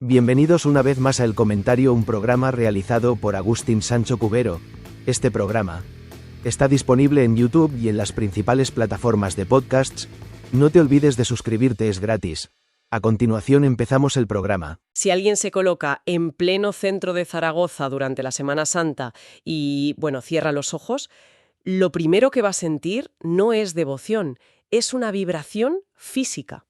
Bienvenidos una vez más a El Comentario, un programa realizado por Agustín Sancho Cubero. Este programa está disponible en YouTube y en las principales plataformas de podcasts. No te olvides de suscribirte, es gratis. A continuación empezamos el programa. Si alguien se coloca en pleno centro de Zaragoza durante la Semana Santa y, cierra los ojos, lo primero que va a sentir no es devoción, es una vibración física.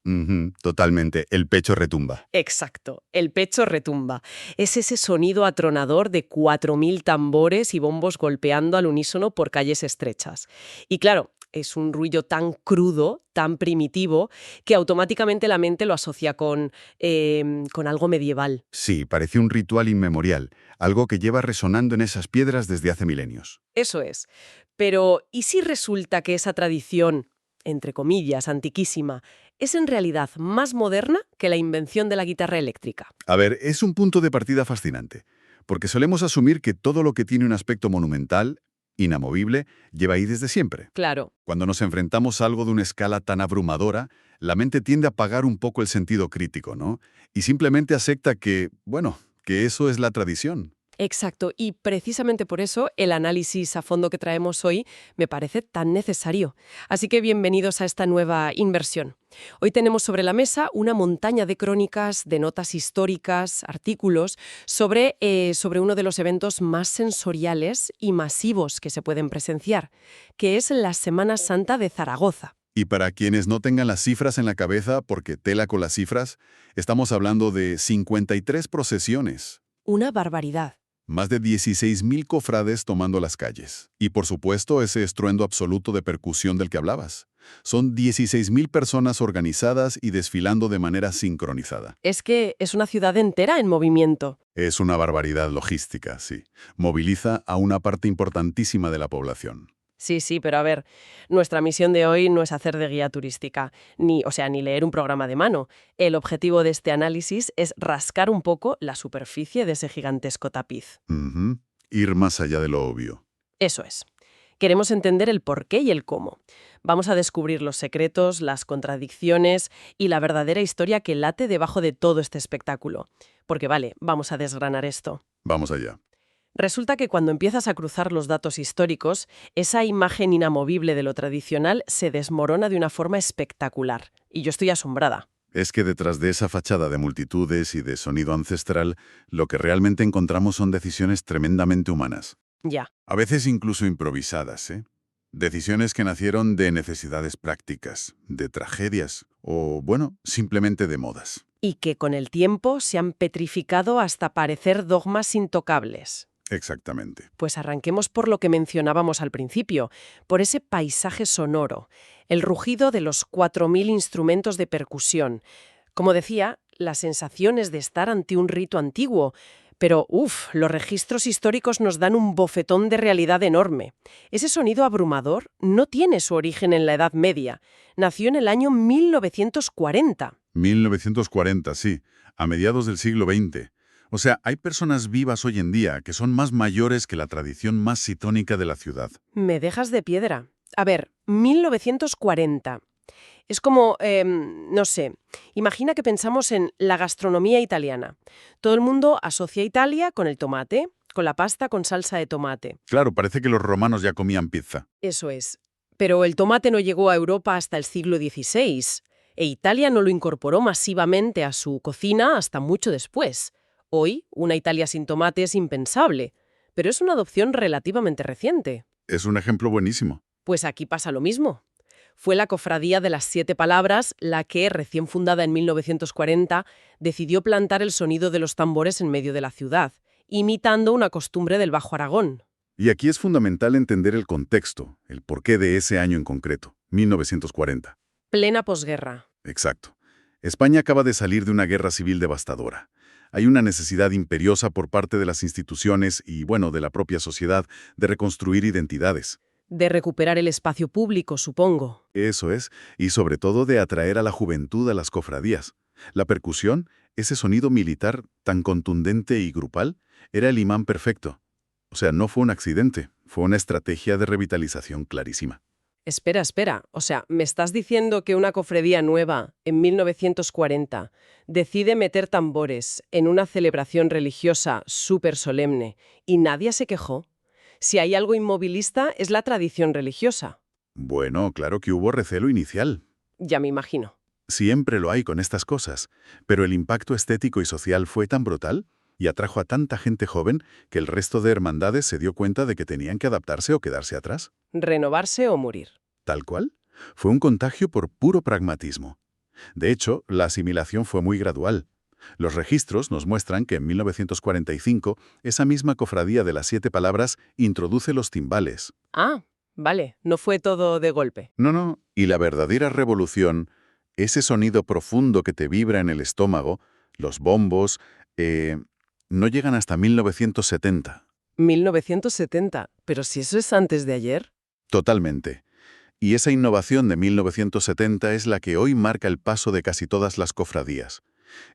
Totalmente, el pecho retumba. Exacto, el pecho retumba. Es ese sonido atronador de 4.000 tambores y bombos golpeando al unísono por calles estrechas. Y claro, es un ruido tan crudo, tan primitivo, que automáticamente la mente lo asocia con algo medieval. Sí, parece un ritual inmemorial, algo que lleva resonando en esas piedras desde hace milenios. Eso es. Pero, ¿y si resulta que esa tradición, entre comillas, antiquísima, es en realidad más moderna que la invención de la guitarra eléctrica? A ver, es un punto de partida fascinante, porque solemos asumir que todo lo que tiene un aspecto monumental, inamovible, lleva ahí desde siempre. Claro. Cuando nos enfrentamos a algo de una escala tan abrumadora, la mente tiende a apagar un poco el sentido crítico, ¿no? Y simplemente acepta que eso es la tradición. Exacto, y precisamente por eso el análisis a fondo que traemos hoy me parece tan necesario. Así que bienvenidos a esta nueva inversión. Hoy tenemos sobre la mesa una montaña de crónicas, de notas históricas, artículos sobre uno de los eventos más sensoriales y masivos que se pueden presenciar, que es la Semana Santa de Zaragoza. Y para quienes no tengan las cifras en la cabeza, porque tela con las cifras, estamos hablando de 53 procesiones. Una barbaridad. Más de 16.000 cofrades tomando las calles. Y por supuesto ese estruendo absoluto de percusión del que hablabas. Son 16.000 personas organizadas y desfilando de manera sincronizada. Es que es una ciudad entera en movimiento. Es una barbaridad logística, sí. Moviliza a una parte importantísima de la población. Sí, pero a ver, nuestra misión de hoy no es hacer de guía turística, ni leer un programa de mano. El objetivo de este análisis es rascar un poco la superficie de ese gigantesco tapiz. Ir más allá de lo obvio. Eso es. Queremos entender el por qué y el cómo. Vamos a descubrir los secretos, las contradicciones y la verdadera historia que late debajo de todo este espectáculo. Porque vamos a desgranar esto. Vamos allá. Resulta que cuando empiezas a cruzar los datos históricos, esa imagen inamovible de lo tradicional se desmorona de una forma espectacular. Y yo estoy asombrada. Es que detrás de esa fachada de multitudes y de sonido ancestral, lo que realmente encontramos son decisiones tremendamente humanas. Ya. A veces incluso improvisadas, ¿eh? Decisiones que nacieron de necesidades prácticas, de tragedias o, simplemente de modas. Y que con el tiempo se han petrificado hasta parecer dogmas intocables. Exactamente. Pues arranquemos por lo que mencionábamos al principio, por ese paisaje sonoro, el rugido de los 4.000 instrumentos de percusión. Como decía, la sensación es de estar ante un rito antiguo, pero los registros históricos nos dan un bofetón de realidad enorme. Ese sonido abrumador no tiene su origen en la Edad Media. Nació en el año 1940. 1940, sí, a mediados del siglo XX. O sea, hay personas vivas hoy en día que son más mayores que la tradición más citónica de la ciudad. Me dejas de piedra. A ver, 1940. Es como, imagina que pensamos en la gastronomía italiana. Todo el mundo asocia Italia con el tomate, con la pasta con salsa de tomate. Claro, parece que los romanos ya comían pizza. Eso es. Pero el tomate no llegó a Europa hasta el siglo XVI, e Italia no lo incorporó masivamente a su cocina hasta mucho después. Hoy, una Italia sin tomate es impensable, pero es una adopción relativamente reciente. Es un ejemplo buenísimo. Pues aquí pasa lo mismo. Fue la Cofradía de las 7 Palabras la que, recién fundada en 1940, decidió plantar el sonido de los tambores en medio de la ciudad, imitando una costumbre del Bajo Aragón. Y aquí es fundamental entender el contexto, el porqué de ese año en concreto, 1940. Plena posguerra. Exacto. España acaba de salir de una guerra civil devastadora. Hay una necesidad imperiosa por parte de las instituciones y, de la propia sociedad de reconstruir identidades. De recuperar el espacio público, supongo. Eso es, y sobre todo de atraer a la juventud a las cofradías. La percusión, ese sonido militar tan contundente y grupal, era el imán perfecto. O sea, no fue un accidente, fue una estrategia de revitalización clarísima. Espera, espera. O sea, ¿me estás diciendo que una cofradía nueva, en 1940, decide meter tambores en una celebración religiosa súper solemne y nadie se quejó? Si hay algo inmovilista, es la tradición religiosa. Bueno, claro que hubo recelo inicial. Ya me imagino. Siempre lo hay con estas cosas, pero el impacto estético y social fue tan brutal y atrajo a tanta gente joven que el resto de hermandades se dio cuenta de que tenían que adaptarse o quedarse atrás. Renovarse o morir. Tal cual. Fue un contagio por puro pragmatismo. De hecho, la asimilación fue muy gradual. Los registros nos muestran que en 1945 esa misma cofradía de las 7 palabras introduce los timbales. Ah, vale, no fue todo de golpe. No, y la verdadera revolución, ese sonido profundo que te vibra en el estómago, los bombos, no llegan hasta 1970. 1970, pero si eso es antes de ayer. Totalmente. Y esa innovación de 1970 es la que hoy marca el paso de casi todas las cofradías.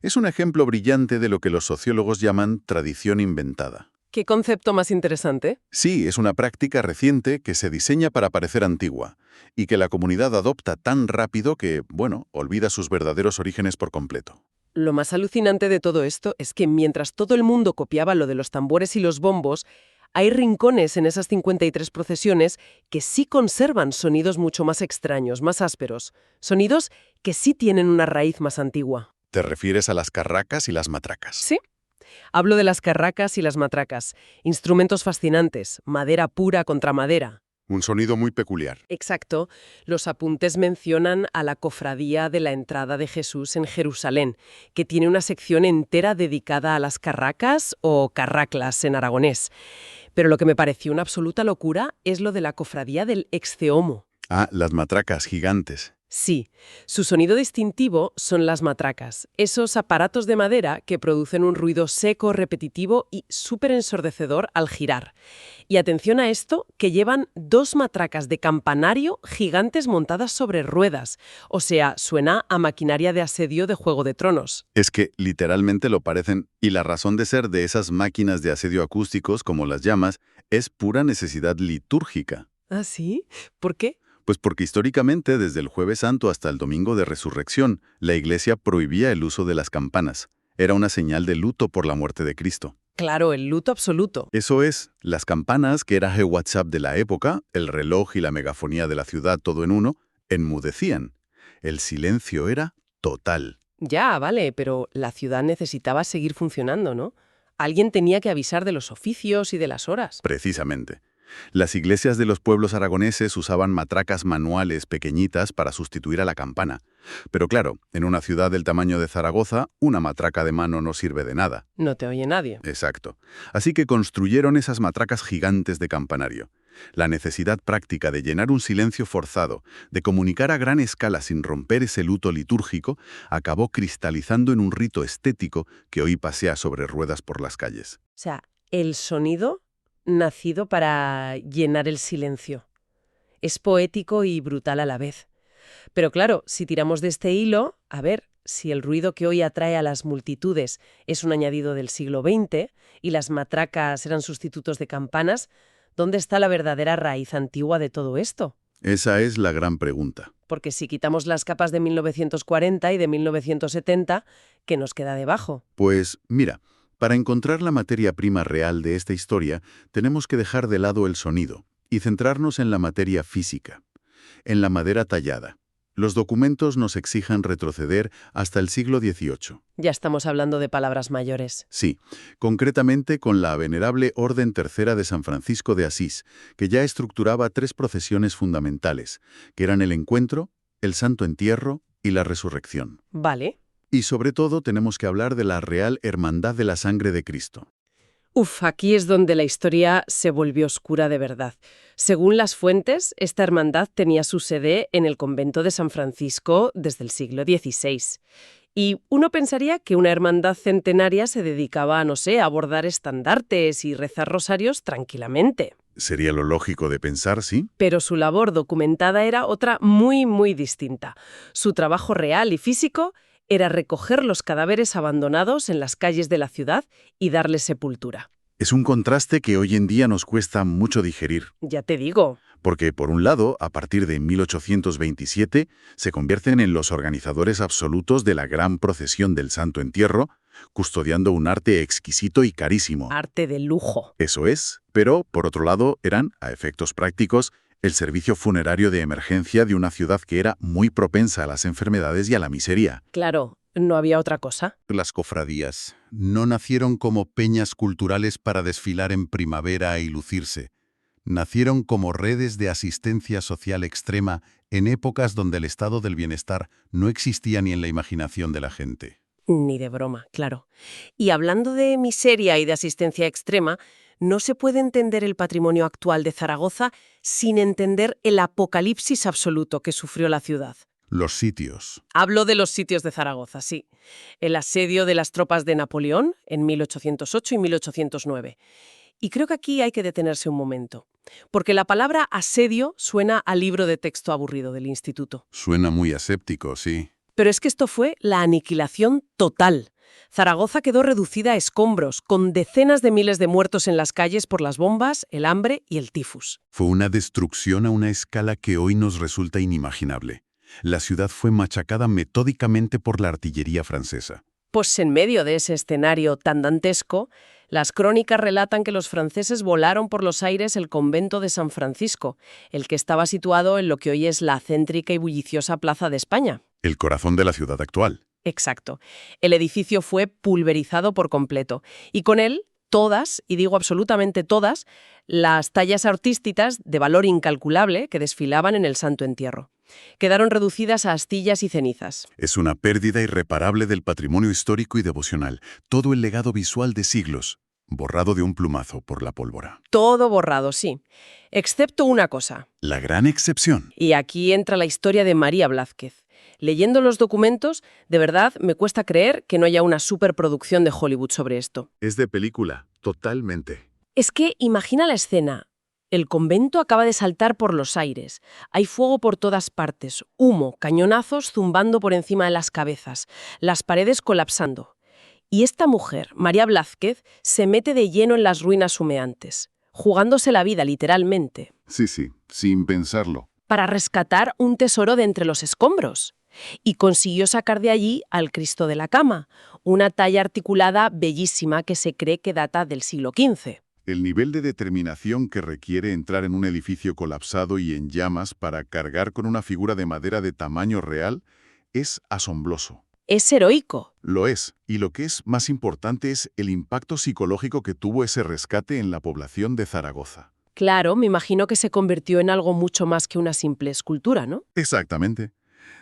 Es un ejemplo brillante de lo que los sociólogos llaman tradición inventada. ¿Qué concepto más interesante? Sí, es una práctica reciente que se diseña para parecer antigua y que la comunidad adopta tan rápido que, bueno, olvida sus verdaderos orígenes por completo. Lo más alucinante de todo esto es que mientras todo el mundo copiaba lo de los tambores y los bombos, hay rincones en esas 53 procesiones que sí conservan sonidos mucho más extraños, más ásperos. Sonidos que sí tienen una raíz más antigua. ¿Te refieres a las carracas y las matracas? ¿Sí? Hablo de las carracas y las matracas, instrumentos fascinantes, madera pura contra madera. Un sonido muy peculiar. Exacto. Los apuntes mencionan a la cofradía de la entrada de Jesús en Jerusalén, que tiene una sección entera dedicada a las carracas o carraclas en aragonés. Pero lo que me pareció una absoluta locura es lo de la cofradía del Exceomo. Ah, las matracas gigantes. Sí, su sonido distintivo son las matracas, esos aparatos de madera que producen un ruido seco, repetitivo y súper ensordecedor al girar. Y atención a esto, que llevan 2 matracas de campanario gigantes montadas sobre ruedas, o sea, suena a maquinaria de asedio de Juego de Tronos. Es que literalmente lo parecen, y la razón de ser de esas máquinas de asedio acústicos, como las llamas, es pura necesidad litúrgica. ¿Ah, sí? ¿Por qué? Pues porque históricamente, desde el Jueves Santo hasta el Domingo de Resurrección, la Iglesia prohibía el uso de las campanas. Era una señal de luto por la muerte de Cristo. Claro, el luto absoluto. Eso es, las campanas, que era el WhatsApp de la época, el reloj y la megafonía de la ciudad todo en uno, enmudecían. El silencio era total. Ya, vale, pero la ciudad necesitaba seguir funcionando, ¿no? Alguien tenía que avisar de los oficios y de las horas. Precisamente. Las iglesias de los pueblos aragoneses usaban matracas manuales pequeñitas para sustituir a la campana. Pero claro, en una ciudad del tamaño de Zaragoza, una matraca de mano no sirve de nada. No te oye nadie. Exacto. Así que construyeron esas matracas gigantes de campanario. La necesidad práctica de llenar un silencio forzado, de comunicar a gran escala sin romper ese luto litúrgico, acabó cristalizando en un rito estético que hoy pasea sobre ruedas por las calles. O sea, el sonido nacido para llenar el silencio. Es poético y brutal a la vez. Pero claro, si tiramos de este hilo, a ver, si el ruido que hoy atrae a las multitudes es un añadido del siglo XX y las matracas eran sustitutos de campanas, ¿dónde está la verdadera raíz antigua de todo esto? Esa es la gran pregunta. Porque si quitamos las capas de 1940 y de 1970, ¿qué nos queda debajo? Pues mira, para encontrar la materia prima real de esta historia, tenemos que dejar de lado el sonido y centrarnos en la materia física, en la madera tallada. Los documentos nos exigen retroceder hasta el siglo XVIII. Ya estamos hablando de palabras mayores. Sí, concretamente con la venerable Orden Tercera de San Francisco de Asís, que ya estructuraba 3 procesiones fundamentales, que eran el encuentro, el santo entierro y la resurrección. Vale. Y sobre todo tenemos que hablar de la Real Hermandad de la Sangre de Cristo. Aquí es donde la historia se volvió oscura de verdad. Según las fuentes, esta hermandad tenía su sede en el convento de San Francisco desde el siglo XVI. Y uno pensaría que una hermandad centenaria se dedicaba a, no sé, a bordar estandartes y rezar rosarios tranquilamente. Sería lo lógico de pensar, ¿sí? Pero su labor documentada era otra muy, muy distinta. Su trabajo real y físico era recoger los cadáveres abandonados en las calles de la ciudad y darles sepultura. Es un contraste que hoy en día nos cuesta mucho digerir. Ya te digo. Porque, por un lado, a partir de 1827, se convierten en los organizadores absolutos de la gran procesión del Santo Entierro, custodiando un arte exquisito y carísimo. Arte de lujo. Eso es, pero, por otro lado, eran, a efectos prácticos, el servicio funerario de emergencia de una ciudad que era muy propensa a las enfermedades y a la miseria. Claro, no había otra cosa. Las cofradías no nacieron como peñas culturales para desfilar en primavera y lucirse. Nacieron como redes de asistencia social extrema en épocas donde el estado del bienestar no existía ni en la imaginación de la gente. Ni de broma, claro. Y hablando de miseria y de asistencia extrema, no se puede entender el patrimonio actual de Zaragoza sin entender el apocalipsis absoluto que sufrió la ciudad. Los sitios. Hablo de los sitios de Zaragoza, sí. El asedio de las tropas de Napoleón en 1808 y 1809. Y creo que aquí hay que detenerse un momento, porque la palabra asedio suena a libro de texto aburrido del instituto. Suena muy aséptico, sí. Pero es que esto fue la aniquilación total. Zaragoza quedó reducida a escombros, con decenas de miles de muertos en las calles por las bombas, el hambre y el tifus. Fue una destrucción a una escala que hoy nos resulta inimaginable. La ciudad fue machacada metódicamente por la artillería francesa. Pues en medio de ese escenario tan dantesco, las crónicas relatan que los franceses volaron por los aires el convento de San Francisco, el que estaba situado en lo que hoy es la céntrica y bulliciosa Plaza de España. El corazón de la ciudad actual. Exacto. El edificio fue pulverizado por completo, y con él todas, y digo absolutamente todas, las tallas artísticas de valor incalculable que desfilaban en el Santo Entierro. Quedaron reducidas a astillas y cenizas. Es una pérdida irreparable del patrimonio histórico y devocional, todo el legado visual de siglos, borrado de un plumazo por la pólvora. Todo borrado, sí. Excepto una cosa. La gran excepción. Y aquí entra la historia de María Blázquez. Leyendo los documentos, de verdad me cuesta creer que no haya una superproducción de Hollywood sobre esto. Es de película, totalmente. Es que imagina la escena. El convento acaba de saltar por los aires. Hay fuego por todas partes, humo, cañonazos zumbando por encima de las cabezas, las paredes colapsando. Y esta mujer, María Blázquez, se mete de lleno en las ruinas humeantes, jugándose la vida literalmente, Sí, sin pensarlo. para rescatar un tesoro de entre los escombros. Y consiguió sacar de allí al Cristo de la Cama, una talla articulada bellísima que se cree que data del siglo XV. El nivel de determinación que requiere entrar en un edificio colapsado y en llamas para cargar con una figura de madera de tamaño real es asombroso. Es heroico. Lo es, y lo que es más importante es el impacto psicológico que tuvo ese rescate en la población de Zaragoza. Claro, me imagino que se convirtió en algo mucho más que una simple escultura, ¿no? Exactamente.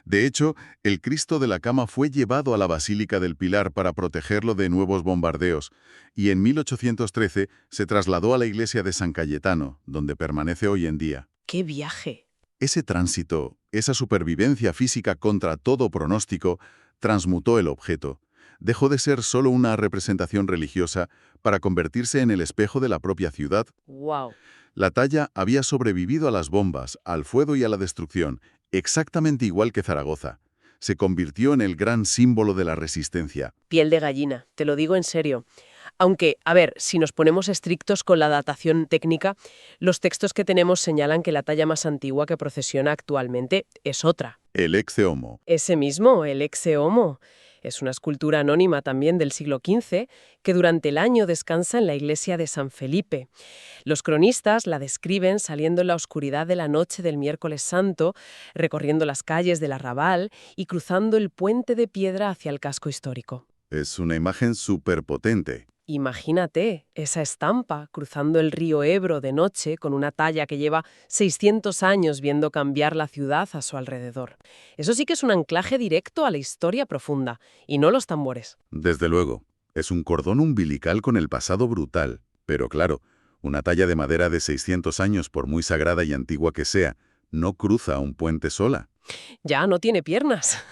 De hecho, el Cristo de la Cama fue llevado a la Basílica del Pilar para protegerlo de nuevos bombardeos, y en 1813 se trasladó a la iglesia de San Cayetano, donde permanece hoy en día. ¡Qué viaje! Ese tránsito, esa supervivencia física contra todo pronóstico, transmutó el objeto. Dejó de ser solo una representación religiosa para convertirse en el espejo de la propia ciudad. ¡Wow! La talla había sobrevivido a las bombas, al fuego y a la destrucción, exactamente igual que Zaragoza. Se convirtió en el gran símbolo de la resistencia. Piel de gallina, te lo digo en serio. Aunque, a ver, si nos ponemos estrictos con la datación técnica, los textos que tenemos señalan que la talla más antigua que procesiona actualmente es otra. El Ecce Homo. Ese mismo, el Ecce Homo. Es una escultura anónima también del siglo XV que durante el año descansa en la iglesia de San Felipe. Los cronistas la describen saliendo en la oscuridad de la noche del miércoles santo, recorriendo las calles del arrabal y cruzando el puente de piedra hacia el casco histórico. Es una imagen superpotente. Imagínate esa estampa cruzando el río Ebro de noche con una talla que lleva 600 años viendo cambiar la ciudad a su alrededor. Eso sí que es un anclaje directo a la historia profunda, y no los tambores. Desde luego, es un cordón umbilical con el pasado brutal. Pero claro, una talla de madera de 600 años, por muy sagrada y antigua que sea, no cruza un puente sola. Ya no tiene piernas.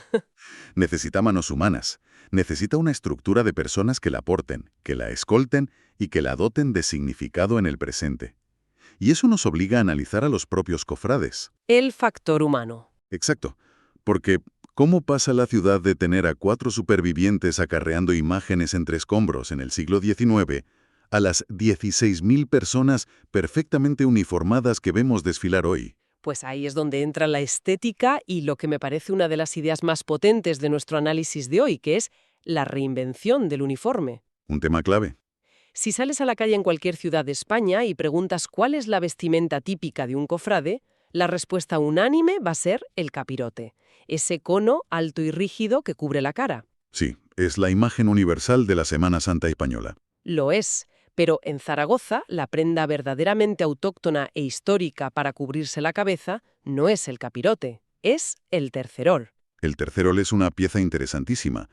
Necesita manos humanas. Necesita una estructura de personas que la porten, que la escolten y que la doten de significado en el presente. Y eso nos obliga a analizar a los propios cofrades. El factor humano. Exacto. Porque, ¿cómo pasa la ciudad de tener a 4 supervivientes acarreando imágenes entre escombros en el siglo XIX a las 16.000 personas perfectamente uniformadas que vemos desfilar hoy. Pues ahí es donde entra la estética y lo que me parece una de las ideas más potentes de nuestro análisis de hoy, que es la reinvención del uniforme. Un tema clave. Si sales a la calle en cualquier ciudad de España y preguntas cuál es la vestimenta típica de un cofrade, la respuesta unánime va a ser el capirote, ese cono alto y rígido que cubre la cara. Sí, es la imagen universal de la Semana Santa española. Lo es, pero en Zaragoza la prenda verdaderamente autóctona e histórica para cubrirse la cabeza no es el capirote, es el tercerol. El tercerol es una pieza interesantísima.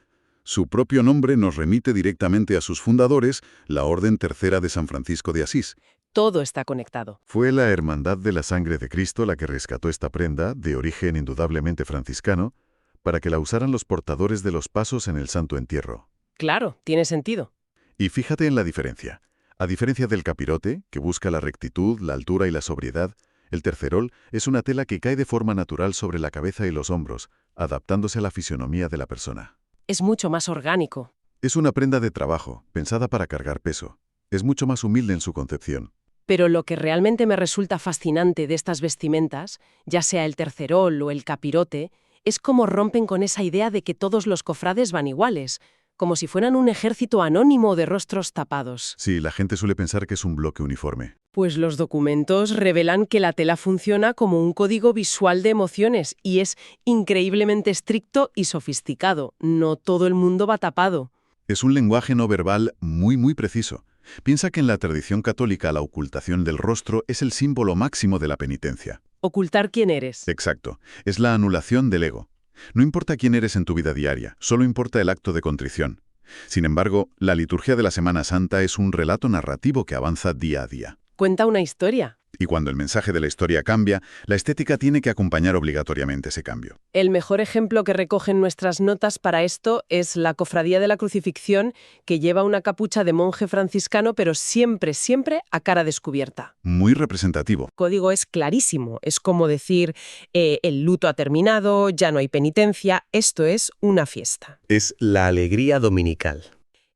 Su propio nombre nos remite directamente a sus fundadores, la Orden Tercera de San Francisco de Asís. Todo está conectado. Fue la Hermandad de la Sangre de Cristo la que rescató esta prenda, de origen indudablemente franciscano, para que la usaran los portadores de los pasos en el Santo Entierro. Claro, tiene sentido. Y fíjate en la diferencia. A diferencia del capirote, que busca la rectitud, la altura y la sobriedad, el tercerol es una tela que cae de forma natural sobre la cabeza y los hombros, adaptándose a la fisionomía de la persona. Es mucho más orgánico. Es una prenda de trabajo, pensada para cargar peso. Es mucho más humilde en su concepción. Pero lo que realmente me resulta fascinante de estas vestimentas, ya sea el tercerol o el capirote, es cómo rompen con esa idea de que todos los cofrades van iguales, como si fueran un ejército anónimo de rostros tapados. Sí, la gente suele pensar que es un bloque uniforme. Pues los documentos revelan que la tela funciona como un código visual de emociones y es increíblemente estricto y sofisticado. No todo el mundo va tapado. Es un lenguaje no verbal muy preciso. Piensa que en la tradición católica la ocultación del rostro es el símbolo máximo de la penitencia. Ocultar quién eres. Exacto. Es la anulación del ego. No importa quién eres en tu vida diaria, solo importa el acto de contrición. Sin embargo, la liturgia de la Semana Santa es un relato narrativo que avanza día a día. Cuenta una historia. Y cuando el mensaje de la historia cambia, la estética tiene que acompañar obligatoriamente ese cambio. El mejor ejemplo que recogen nuestras notas para esto es la Cofradía de la Crucifixión, que lleva una capucha de monje franciscano, pero siempre a cara descubierta. Muy representativo. El código es clarísimo. Es como decir, el luto ha terminado, ya no hay penitencia, esto es una fiesta. Es la alegría dominical.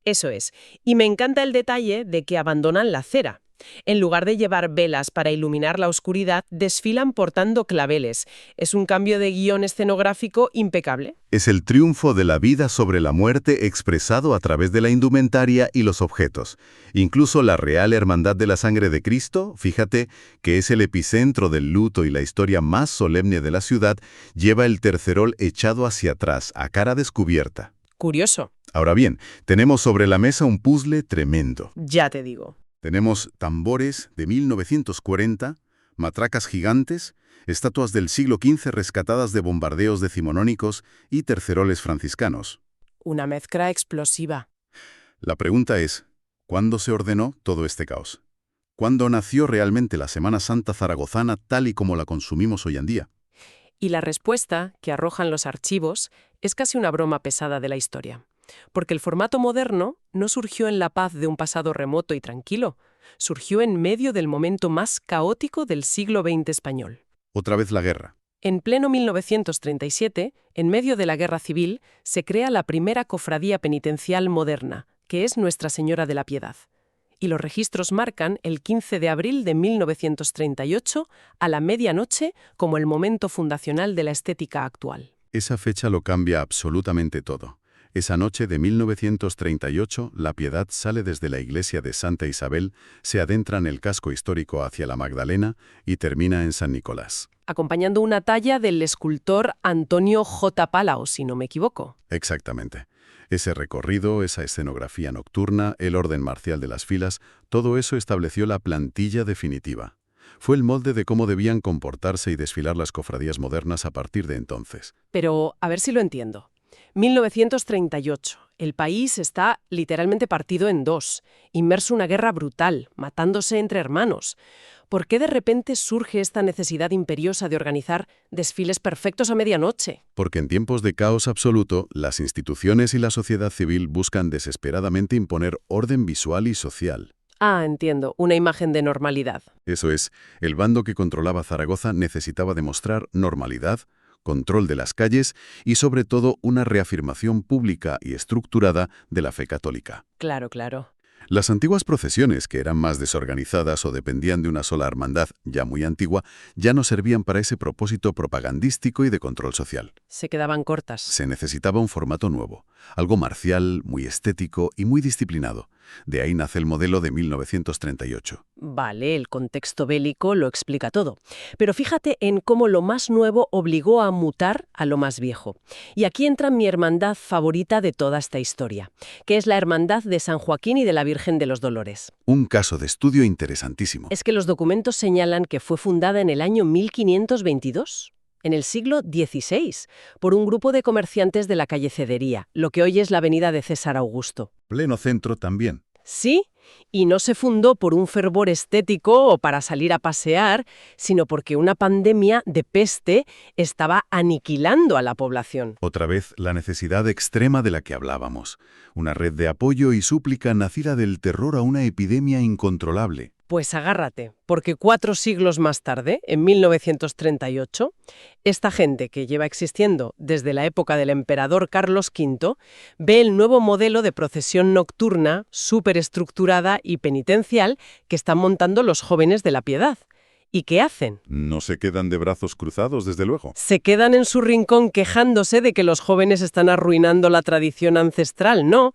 Eso es. Y me encanta el detalle de que abandonan la cera. En lugar de llevar velas para iluminar la oscuridad, desfilan portando claveles. Es un cambio de guión escenográfico impecable. Es el triunfo de la vida sobre la muerte expresado a través de la indumentaria y los objetos. Incluso la Real Hermandad de la Sangre de Cristo, fíjate, que es el epicentro del luto y la historia más solemne de la ciudad, lleva el tercerol echado hacia atrás, a cara descubierta. Curioso. Ahora bien, tenemos sobre la mesa un puzzle tremendo. Ya te digo. Tenemos tambores de 1940, matracas gigantes, estatuas del siglo XV rescatadas de bombardeos decimonónicos y terceroles franciscanos. Una mezcla explosiva. La pregunta es, ¿cuándo se ordenó todo este caos? ¿Cuándo nació realmente la Semana Santa zaragozana tal y como la consumimos hoy en día? Y la respuesta que arrojan los archivos es casi una broma pesada de la historia. Porque el formato moderno no surgió en la paz de un pasado remoto y tranquilo, surgió en medio del momento más caótico del siglo XX español. Otra vez la guerra. En pleno 1937, en medio de la Guerra Civil, se crea la primera cofradía penitencial moderna, que es Nuestra Señora de la Piedad. Y los registros marcan el 15 de abril de 1938 a la medianoche como el momento fundacional de la estética actual. Esa fecha lo cambia absolutamente todo. Esa noche de 1938, la Piedad sale desde la iglesia de Santa Isabel, se adentra en el casco histórico hacia la Magdalena y termina en San Nicolás. Acompañando una talla del escultor Antonio J. Palau, si no me equivoco. Exactamente. Ese recorrido, esa escenografía nocturna, el orden marcial de las filas, todo eso estableció la plantilla definitiva. Fue el molde de cómo debían comportarse y desfilar las cofradías modernas a partir de entonces. Pero, a ver si lo entiendo. 1938. El país está literalmente partido en dos, inmerso en una guerra brutal, matándose entre hermanos. ¿Por qué de repente surge esta necesidad imperiosa de organizar desfiles perfectos a medianoche? Porque en tiempos de caos absoluto, las instituciones y la sociedad civil buscan desesperadamente imponer orden visual y social. Ah, entiendo, una imagen de normalidad. Eso es, el bando que controlaba Zaragoza necesitaba demostrar normalidad, control de las calles y, sobre todo, una reafirmación pública y estructurada de la fe católica. Claro. Las antiguas procesiones, que eran más desorganizadas o dependían de una sola hermandad ya muy antigua, ya no servían para ese propósito propagandístico y de control social. Se quedaban cortas. Se necesitaba un formato nuevo, algo marcial, muy estético y muy disciplinado. De ahí nace el modelo de 1938. Vale, el contexto bélico lo explica todo. Pero fíjate en cómo lo más nuevo obligó a mutar a lo más viejo. Y aquí entra mi hermandad favorita de toda esta historia, que es la Hermandad de San Joaquín y de la Virgen de los Dolores. Un caso de estudio interesantísimo. Es que los documentos señalan que fue fundada en el año 1522. En el siglo XVI, por un grupo de comerciantes de la calle Cedería, lo que hoy es la avenida de César Augusto. Pleno centro también. Sí, y no se fundó por un fervor estético o para salir a pasear, sino porque una pandemia de peste estaba aniquilando a la población. Otra vez, la necesidad extrema de la que hablábamos. Una red de apoyo y súplica nacida del terror a una epidemia incontrolable. Pues agárrate, porque 4 siglos más tarde, en 1938, esta gente que lleva existiendo desde la época del emperador Carlos V ve el nuevo modelo de procesión nocturna, superestructurada y penitencial que están montando los jóvenes de la Piedad. ¿Y qué hacen? No se quedan de brazos cruzados, desde luego. Se quedan en su rincón quejándose de que los jóvenes están arruinando la tradición ancestral, ¿no?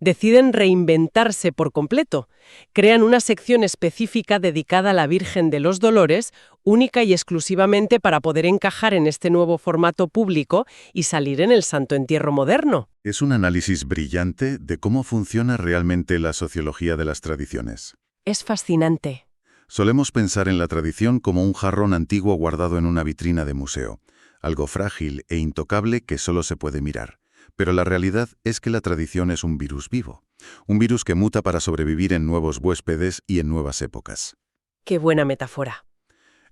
Deciden reinventarse por completo. Crean una sección específica dedicada a la Virgen de los Dolores, única y exclusivamente para poder encajar en este nuevo formato público y salir en el Santo Entierro moderno. Es un análisis brillante de cómo funciona realmente la sociología de las tradiciones. Es fascinante. Solemos pensar en la tradición como un jarrón antiguo guardado en una vitrina de museo, algo frágil e intocable que solo se puede mirar. Pero la realidad es que la tradición es un virus vivo, un virus que muta para sobrevivir en nuevos huéspedes y en nuevas épocas. Qué buena metáfora.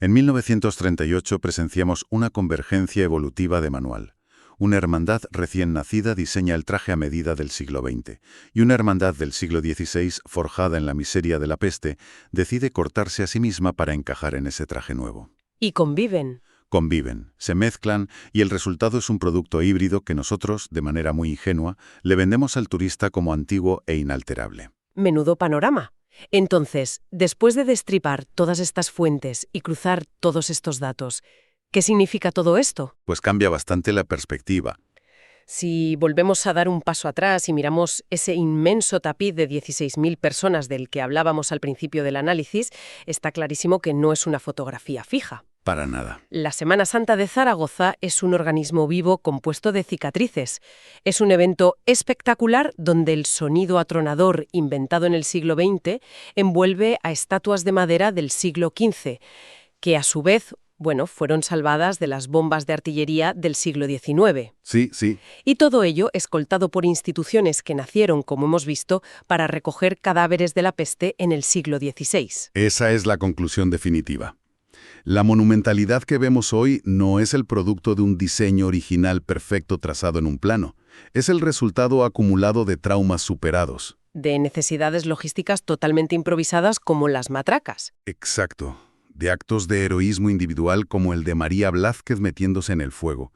En 1938 presenciamos una convergencia evolutiva de manual. Una hermandad recién nacida diseña el traje a medida del siglo XX, y una hermandad del siglo XVI, forjada en la miseria de la peste, decide cortarse a sí misma para encajar en ese traje nuevo. Y conviven. Conviven, se mezclan y el resultado es un producto híbrido que nosotros, de manera muy ingenua, le vendemos al turista como antiguo e inalterable. Menudo panorama. Entonces, después de destripar todas estas fuentes y cruzar todos estos datos, ¿qué significa todo esto? Pues cambia bastante la perspectiva. Si volvemos a dar un paso atrás y miramos ese inmenso tapiz de 16.000 personas del que hablábamos al principio del análisis, está clarísimo que no es una fotografía fija. Para nada. La Semana Santa de Zaragoza es un organismo vivo compuesto de cicatrices. Es un evento espectacular donde el sonido atronador inventado en el siglo XX envuelve a estatuas de madera del siglo XV, que a su vez, fueron salvadas de las bombas de artillería del siglo XIX. Sí, sí. Y todo ello escoltado por instituciones que nacieron, como hemos visto, para recoger cadáveres de la peste en el siglo XVI. Esa es la conclusión definitiva. La monumentalidad que vemos hoy no es el producto de un diseño original perfecto trazado en un plano. Es el resultado acumulado de traumas superados. De necesidades logísticas totalmente improvisadas como las matracas. Exacto. De actos de heroísmo individual como el de María Blázquez metiéndose en el fuego.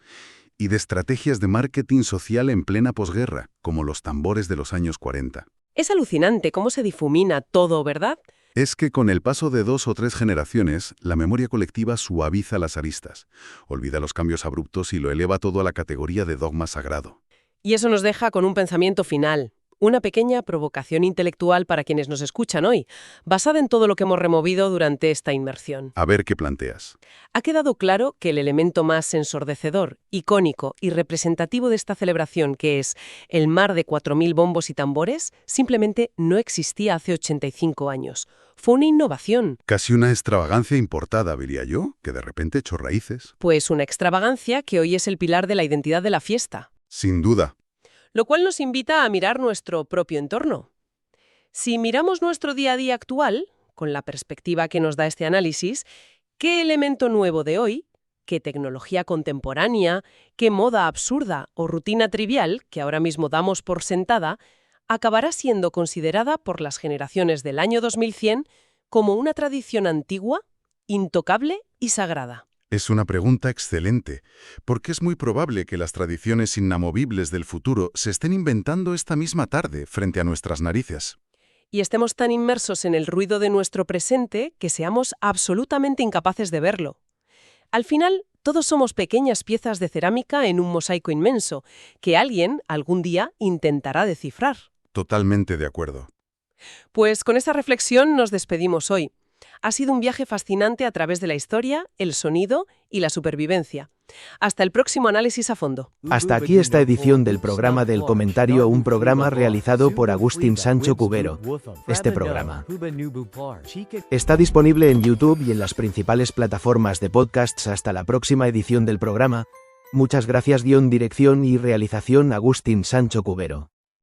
Y de estrategias de marketing social en plena posguerra, como los tambores de los años 40. Es alucinante cómo se difumina todo, ¿verdad? Es que con el paso de 2 o 3 generaciones, la memoria colectiva suaviza las aristas, olvida los cambios abruptos y lo eleva todo a la categoría de dogma sagrado. Y eso nos deja con un pensamiento final, una pequeña provocación intelectual para quienes nos escuchan hoy, basada en todo lo que hemos removido durante esta inmersión. A ver qué planteas. Ha quedado claro que el elemento más ensordecedor, icónico y representativo de esta celebración, que es el mar de 4.000 bombos y tambores, simplemente no existía hace 85 años. Fue una innovación. Casi una extravagancia importada, diría yo, que de repente echó raíces. Pues una extravagancia que hoy es el pilar de la identidad de la fiesta. Sin duda. Lo cual nos invita a mirar nuestro propio entorno. Si miramos nuestro día a día actual, con la perspectiva que nos da este análisis, ¿qué elemento nuevo de hoy, qué tecnología contemporánea, qué moda absurda o rutina trivial, que ahora mismo damos por sentada, acabará siendo considerada por las generaciones del año 2100 como una tradición antigua, intocable y sagrada? Es una pregunta excelente, porque es muy probable que las tradiciones inamovibles del futuro se estén inventando esta misma tarde frente a nuestras narices. y estemos tan inmersos en el ruido de nuestro presente que seamos absolutamente incapaces de verlo. Al final, todos somos pequeñas piezas de cerámica en un mosaico inmenso, que alguien, algún día, intentará descifrar. Totalmente de acuerdo. Pues con esta reflexión nos despedimos hoy. Ha sido un viaje fascinante a través de la historia, el sonido y la supervivencia. Hasta el próximo análisis a fondo. Hasta aquí esta edición del programa del comentario, un programa realizado por Agustín Sancho Cubero. Este programa está disponible en YouTube y en las principales plataformas de podcasts. Hasta la próxima edición del programa. Muchas gracias. Dirección y realización Agustín Sancho Cubero.